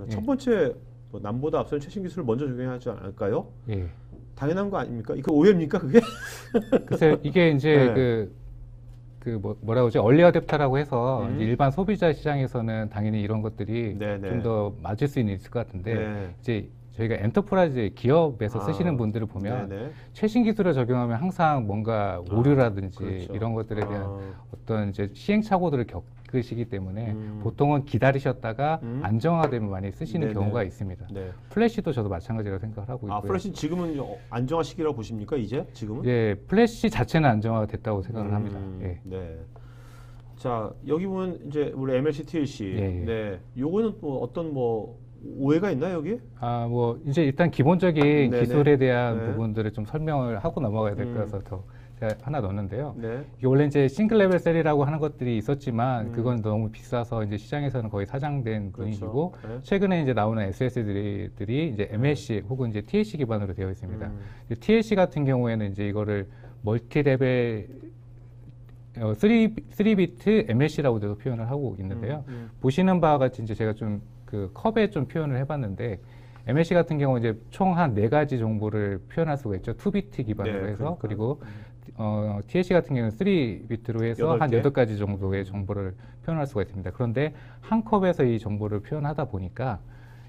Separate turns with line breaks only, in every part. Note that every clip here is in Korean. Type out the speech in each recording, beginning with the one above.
첫
예,
번째 뭐 남보다 앞서는 최신 기술을 먼저 적용하지 않을까요?
예.
당연한 거 아닙니까? 이거 오해입니까 그게?
글쎄, 이게 이제
네.
뭐라고 하죠? 얼리 어댑터라고 해서 이제
음.
일반 소비자 시장에서는 당연히 이런 것들이 좀
네네.
더 맞을 수 있을 것 같은데,
네.
이제 저희가 엔터프라이즈 기업에서 쓰시는
아,
분들을 보면
네네.
최신 기술을 적용하면 항상 뭔가
아,
오류라든지
그렇죠.
이런 것들에 대한
아,
어떤 이제 시행착오들을 겪으시기 때문에
음,
보통은 기다리셨다가
음,
안정화되면 많이 쓰시는
네네.
경우가 있습니다.
네.
플래시도 저도 마찬가지라고 생각을 하고
아,
있고요.
플래시 지금은 안정화 시기라고 보십니까? 이제 지금은?
예, 플래시 자체는 안정화가 됐다고 생각을 합니다. 예.
네. 자, 여기 보면 이제 우리 MLC TLC.
예, 예.
네. 요거는 뭐 어떤 뭐 오해가 있나요, 여기?
아, 뭐, 이제 일단 기본적인
네네.
기술에 대한
네.
부분들을 좀 설명을 하고 넘어가야 될
음,
거라서 더 제가 하나 넣었는데요.
네.
이게 원래 이제 싱글 레벨 셀이라고 하는 것들이 있었지만
음,
그건 너무 비싸서 이제 시장에서는 거의 사장된
그렇죠.
분위기고
네.
최근에 이제 나오는 SSD들이 이제
네.
MLC 혹은 이제 TLC 기반으로 되어 있습니다.
음,
TLC 같은 경우에는 이제 이거를 멀티 레벨 3비트 MLC라고도 표현을 하고 있는데요. 보시는 바와 같이 이제 제가 좀 그 컵에 좀 표현을 해봤는데 MLC 같은 경우 이제 총 한 네 가지 정보를 표현할 수가 있죠. 2비트 기반으로
네,
해서
그러니까.
그리고 TLC 같은 경우는 3비트로 해서 한
8개.
8가지 정도의 정보를 표현할 수가 있습니다. 그런데 한 컵에서 이 정보를 표현하다 보니까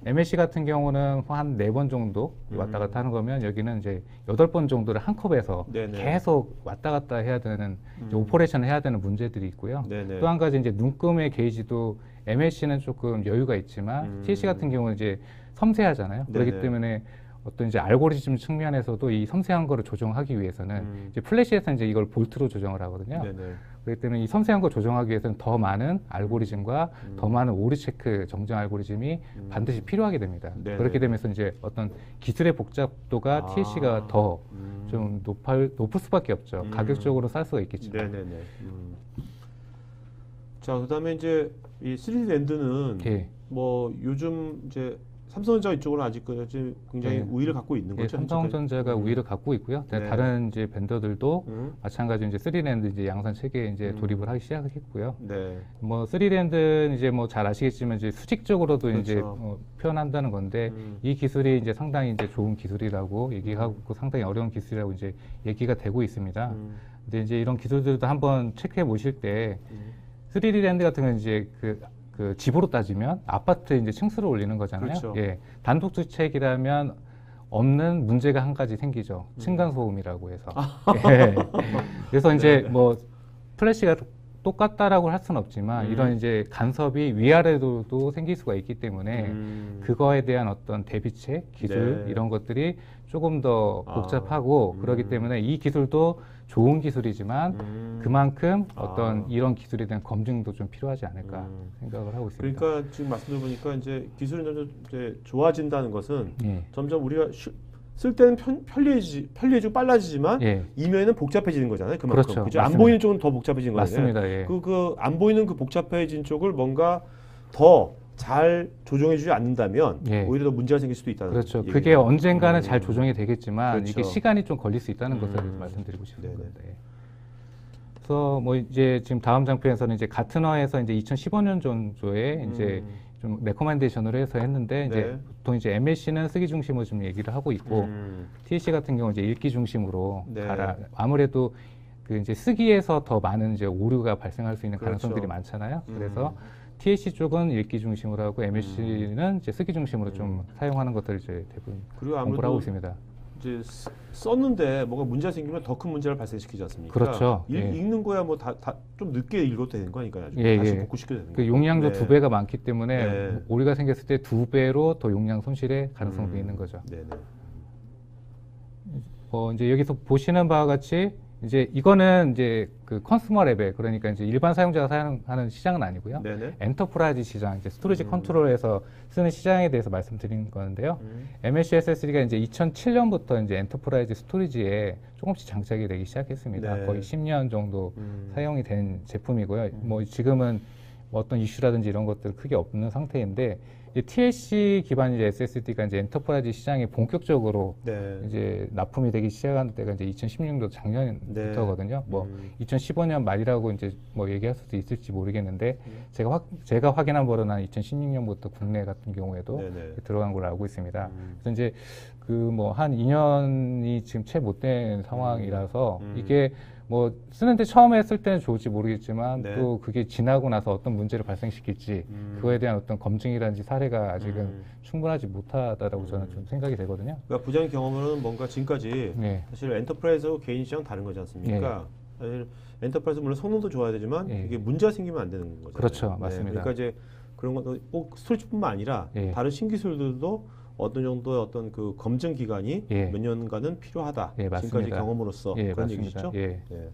MLC 같은 경우는 한 4번 정도 왔다 갔다 하는 거면 여기는 이제 8번 정도를 한 컵에서
네네.
계속 왔다 갔다 해야 되는 이제 오퍼레이션을 해야 되는 문제들이 있고요.
네네.
또 한 가지 이제 눈금의 게이지도 MLC는 조금 여유가 있지만 TLC 같은 경우는 이제 섬세하잖아요. 그렇기
네네.
때문에 어떤 이제 알고리즘 측면에서도 이 섬세한 거를 조정하기 위해서는 이제 플래시에서 이제 이걸 볼트로 조정을 하거든요.
네네.
그렇기 때문에 이 섬세한 걸 조정하기 위해서는 더 많은 알고리즘과 더 많은 오류 체크 정정 알고리즘이 반드시 필요하게 됩니다.
네네.
그렇게 되면서 이제 어떤 기술의 복잡도가
아,
TLC가 더 좀 높을 수밖에 없죠. 가격적으로 쌀 수가 있겠지만.
네네네. 자, 그다음에 이제 이 3D 랜드는
예.
뭐 요즘 이제 삼성전자 이쪽으로 아직까지 굉장히
예.
우위를 갖고 있는
예,
거죠.
삼성전자가
현재까지.
우위를 갖고 있고요.
네.
다른 이제 벤더들도
음,
마찬가지로 이제 3랜드 이제 양산 체계에 이제 돌입을 하기 시작했고요.
네.
뭐 3랜드는 이제 뭐 잘 아시겠지만 이제 수직적으로도 이제
그렇죠.
표현한다는 건데 이 기술이 이제 상당히 이제 좋은 기술이라고 얘기하고 있고 상당히 어려운 기술이라고 이제 얘기가 되고 있습니다. 근데 이제 이런 기술들도 한번 체크해 보실 때 3D랜드 같은 경우는 이제 그 집으로 따지면 아파트 이제 층수를 올리는 거잖아요.
그렇죠.
예. 단독 주택이라면 없는 문제가 한 가지 생기죠. 층간 소음이라고 해서. 예. 그래서 이제
네.
뭐 플래시가 똑같다라고 할 수는 없지만 이런 이제 간섭이 위아래로도 생길 수가 있기 때문에 그거에 대한 어떤 대비책, 기술
네.
이런 것들이 조금 더
아,
복잡하고 그렇기 때문에 이 기술도 좋은 기술이지만 그만큼 어떤
아.
이런 기술에 대한 검증도 좀 필요하지 않을까 생각을 하고 있습니다.
그러니까 지금 말씀 들어보니까 이제 기술이 점점 이제 좋아진다는 것은
예.
점점 우리가 쓸 때는 편리해지고 빨라지지만
예.
이면은 복잡해지는 거잖아요. 그만큼.
그렇죠.
그죠? 안
맞습니다.
보이는 쪽은 더 복잡해진 거잖아요.
맞습니다. 예.
그 안 보이는 그 복잡해진 쪽을 뭔가 더 잘 조정해주지 않는다면
예.
오히려 더 문제가 생길 수도 있다는
그렇죠.
얘기네요.
그게 언젠가는 잘 조정이 되겠지만
그렇죠.
이게 시간이 좀 걸릴 수 있다는 것을 말씀드리고 싶습니다.
네네.
네. 그래서 뭐 이제 지금 다음 장편에서는 이제 가트너에서 이제 2015년 정도에 이제 좀 레코멘데이션으로 해서 했는데 이제
네.
보통 이제 MLC는 쓰기 중심으로 좀 얘기를 하고 있고 TLC 같은 경우 이제 읽기 중심으로
네.
가라. 아무래도 그 이제 쓰기에서 더 많은 이제 오류가 발생할 수 있는
그렇죠.
가능성들이 많잖아요. 그래서 TLC 쪽은 읽기 중심으로 하고 MLC는 이제 쓰기 중심으로 좀 사용하는 것들을 이제 대부분
그리고
공부를 하고
아무래도
있습니다.
이제 썼는데 뭔가 문제가 생기면 더 큰 문제를 발생시키지 않습니까?
그렇죠. 예.
읽는 거야 뭐 다 좀 늦게 읽어도 되는 거니까요.
예,
다시
예.
복구시켜야 되는
그
거고.
용량도
네.
2배가 많기 때문에
네.
오류가 생겼을 때 2배로 더 용량 손실의 가능성도 있는 거죠.
네네.
이제 여기서 보시는 바와 같이 이제 이거는 이제 그 컨슈머 레벨 그러니까 이제 일반 사용자가 사용하는 시장은 아니고요.
네네.
엔터프라이즈 시장, 이제 스토리지 컨트롤에서 쓰는 시장에 대해서 말씀드린 건데요. MLC SSD가 이제 2007년부터 이제 엔터프라이즈 스토리지에 조금씩 장착이 되기 시작했습니다.
네.
거의 10년 정도 사용이 된 제품이고요. 뭐 지금은 뭐 어떤 이슈라든지 이런 것들 크게 없는 상태인데 TLC 기반 이제 SSD가 이제 엔터프라이즈 시장에 본격적으로
네.
이제 납품이 되기 시작한 때가 이제 2016년도 작년부터거든요. 뭐 2015년 말이라고 이제 뭐 얘기할 수도 있을지 모르겠는데 제가 확인한 바로는 한 2016년부터 국내 같은 경우에도
네네.
들어간 걸로 알고 있습니다. 그래서 이제 그 뭐 한 2년이 지금 채 못 된 상황이라서 이게 뭐 쓰는데 처음에 했을 때는 좋을지 모르겠지만
네.
또 그게 지나고 나서 어떤 문제를 발생시킬지 그거에 대한 어떤 검증이라든지 사례가 아직은 충분하지 못하다라고 저는 좀 생각이 되거든요.
그러니까 부장의 경험으로는 뭔가 지금까지
네.
사실 엔터프라이즈하고 개인 시장 다른 거지 않습니까? 사실 엔터프라이즈 물론 성능도 좋아야 되지만
예.
이게 문제가 생기면 안 되는 거잖아요.
그렇죠. 맞습니다.
그러니까 이제 그런 것도 꼭 스토리지뿐만 아니라
예.
다른 신기술들도 어떤 정도의 어떤 그 검증 기간이
예.
몇 년간은 필요하다.
예,
지금까지
맞습니다.
경험으로서
예,
그런
맞습니다.
얘기시죠?
예.
예.